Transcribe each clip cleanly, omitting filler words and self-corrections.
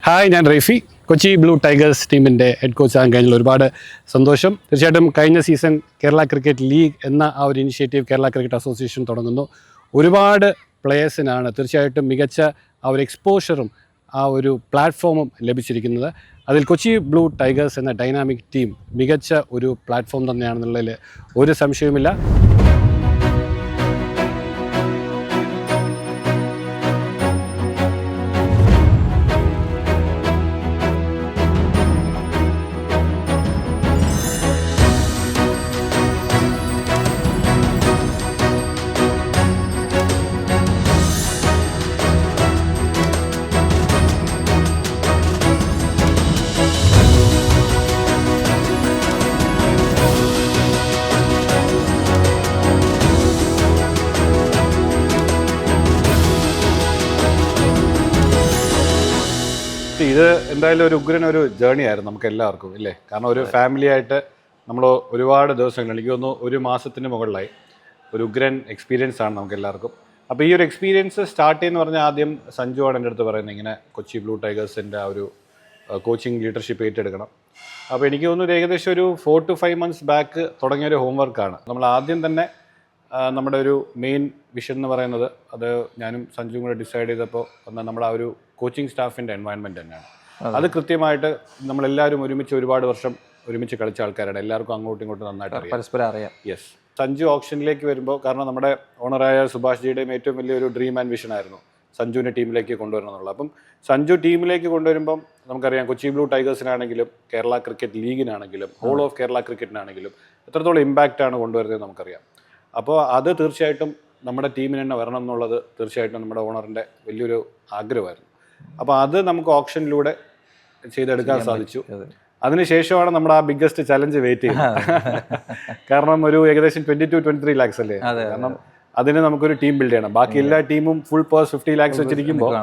Hi, ഞാൻ റെഫി. Kochi blue tigers ടീമിൻ്റെ head coach ആകാൻ കഴിഞ്ഞതിൽ ഒരുപാട് സന്തോഷം. തീർച്ചയായിട്ടും കഴിഞ്ഞ സീസൺ കേരള ക്രിക്കറ്റ് ലീഗ് എന്ന ആ ഒരു ഇനിഷ്യേറ്റീവ് കേരള ക്രിക്കറ്റ് അസോസിയേഷൻ തുടങ്ങുന്നു. ഒരുപാട് പ്ലെയേഴ്സിനാണ് തീർച്ചയായിട്ടും മികച്ച ആ ഒരു എക്സ്പോഷറും ആ ഒരു പ്ലാറ്റ്ഫോമും ലഭിച്ചിരിക്കുന്നത്. അതിൽ കൊച്ചി ബ്ലൂ ടൈഗേഴ്സ് എന്ന ഡൈനാമിക് ടീം മികച്ച ഒരു പ്ലാറ്റ്ഫോം തന്നെയാണെന്നുള്ളതിൽ ഒരു സംശയവുമില്ല. ഇത് എന്തായാലും ഒരു ഉഗ്രനൊരു ജേർണി ആയിരുന്നു നമുക്ക് എല്ലാവർക്കും, ഇല്ലേ? കാരണം ഒരു ഫാമിലി ആയിട്ട് നമ്മൾ ഒരുപാട് ദിവസങ്ങൾ, എനിക്ക് തോന്നുന്നു ഒരു മാസത്തിന് മുകളിലായി, ഒരു ഉഗ്രൻ എക്സ്പീരിയൻസ് ആണ് നമുക്ക് എല്ലാവർക്കും. അപ്പോൾ ഈ ഒരു എക്സ്പീരിയൻസ് സ്റ്റാർട്ട് ചെയ്യുന്ന പറഞ്ഞാൽ ആദ്യം സഞ്ജു ആണ് എൻ്റെ അടുത്ത് പറയുന്നത്, ഇങ്ങനെ കൊച്ചി ബ്ലൂ ടൈഗേഴ്സിൻ്റെ ആ ഒരു കോച്ചിങ് ലീഡർഷിപ്പ് ഏറ്റെടുക്കണം. അപ്പോൾ എനിക്ക് തോന്നുന്നു ഏകദേശം ഒരു 4 to 5 months ബാക്ക് തുടങ്ങിയൊരു ഹോംവർക്കാണ്. നമ്മൾ ആദ്യം തന്നെ നമ്മുടെ ഒരു മെയിൻ വിഷൻ എന്ന് പറയുന്നത്, അത് ഞാനും സഞ്ജുവും കൂടെ ഡിസൈഡ് ചെയ്തപ്പോൾ വന്ന നമ്മുടെ ആ ഒരു കോച്ചിങ് സ്റ്റാഫിൻ്റെ എൻവയൺമെൻറ്റ് തന്നെയാണ്. അത് കൃത്യമായിട്ട് നമ്മളെല്ലാവരും ഒരുപാട് വർഷം ഒരുമിച്ച് കളിച്ച ആൾക്കാരാണ്. എല്ലാവർക്കും അങ്ങോട്ടും ഇങ്ങോട്ടും നന്നായിട്ട് പരസ്പരം അറിയാം. യെസ്. സഞ്ജു ഓപ്ഷനിലേക്ക് വരുമ്പോൾ, കാരണം നമ്മുടെ ഓണറായ സുഭാഷ് ജിയുടെയും ഏറ്റവും വലിയൊരു ഡ്രീം ആൻഡ് വിഷൻ ആയിരുന്നു സഞ്ജുവിനെ ടീമിലേക്ക് കൊണ്ടുവരണം എന്നുള്ളത്. അപ്പം സഞ്ജു ടീമിലേക്ക് കൊണ്ടുവരുമ്പം നമുക്കറിയാം, കൊച്ചി ബ്ലൂ ടൈഗേഴ്സിനാണെങ്കിലും കേരള ക്രിക്കറ്റ് ലീഗിനാണെങ്കിലും ഹോൾ ഓഫ് കേരള ക്രിക്കറ്റിനാണെങ്കിലും എത്രത്തോളം ഇമ്പാക്റ്റ് ആണ് കൊണ്ടുവരുന്നത് നമുക്കറിയാം. അപ്പോൾ അത് തീർച്ചയായിട്ടും നമ്മുടെ ടീമിന് തന്നെ വരണം എന്നുള്ളത് തീർച്ചയായിട്ടും നമ്മുടെ ഓണറിൻ്റെ വലിയൊരു ആഗ്രഹമായിരുന്നു. അപ്പോൾ അത് നമുക്ക് ഓപ്ഷനിലൂടെ ചെയ്തെടുക്കാൻ സാധിച്ചു. അതിനുശേഷമാണ് നമ്മുടെ ആ ബിഗ്ഗസ്റ്റ് ചലഞ്ച് വെയിറ്റ് ചെയ്യുന്നത്. കാരണം ഒരു ഏകദേശം 22-23 lakhs അല്ലേ? കാരണം അതിന് നമുക്കൊരു ടീം ബിൽഡ് ചെയ്യണം. ബാക്കി എല്ലാ ടീമും ഫുൾ പേഴ്സ് 50 lakhs വെച്ചിരിക്കുമ്പോൾ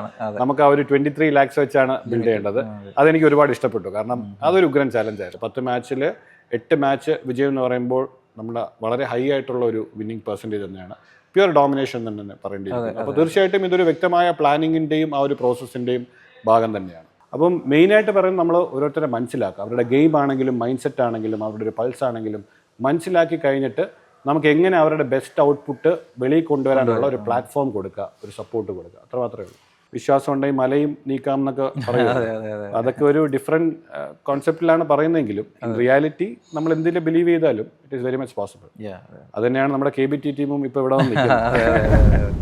നമുക്ക് ആ ഒരു 23 lakhs വെച്ചാണ് ബിൽഡ് ചെയ്യേണ്ടത്. അതെനിക്ക് ഒരുപാട് ഇഷ്ടപ്പെട്ടു. കാരണം അതൊരു ഉഗ്രൻ ചലഞ്ചായിരുന്നു. 10 മാച്ചിൽ 8 മാച്ച് വിജയം എന്ന് പറയുമ്പോൾ നമ്മുടെ വളരെ ഹൈ ആയിട്ടുള്ള ഒരു വിന്നിംഗ് പെർസെൻറ്റേജ് തന്നെയാണ്. പ്യുവർ ഡോമിനേഷൻ തന്നെ പറയേണ്ടിയിരിക്കുന്നത്. അപ്പോൾ തീർച്ചയായിട്ടും ഇതൊരു വ്യക്തമായ പ്ലാനിങ്ങിൻ്റെയും ആ ഒരു പ്രോസസ്സിൻ്റെയും ഭാഗം തന്നെയാണ്. അപ്പം മെയിനായിട്ട് പറയുന്നത്, നമ്മൾ ഓരോരുത്തരെ മനസ്സിലാക്കുക. അവരുടെ ഗെയിം ആണെങ്കിലും മൈൻഡ് സെറ്റ് ആണെങ്കിലും അവരുടെ ഒരു പൾസ് ആണെങ്കിലും മനസ്സിലാക്കി കഴിഞ്ഞിട്ട് നമുക്ക് എങ്ങനെ അവരുടെ ബെസ്റ്റ് ഔട്ട്പുട്ട് വെളിയിൽ കൊണ്ടുവരാനുള്ള ഒരു പ്ലാറ്റ്ഫോം കൊടുക്കുക, ഒരു സപ്പോർട്ട് കൊടുക്കുക, അത്ര മാത്രമേ ഉള്ളൂ. വിശ്വാസം ഉണ്ടെങ്കിൽ മലയും നീക്കാം എന്നൊക്കെ പറയുന്നത്, അതൊക്കെ ഒരു ഡിഫറെൻറ്റ് കോൺസെപ്റ്റിലാണ് പറയുന്നതെങ്കിലും റിയാലിറ്റി നമ്മൾ എന്തിൽ ബിലീവ് ചെയ്താലും it is very much possible. അത് തന്നെയാണ് നമ്മുടെ KBT ടീമും ഇപ്പോൾ ഇവിടെ വന്നിരിക്കുന്നത്.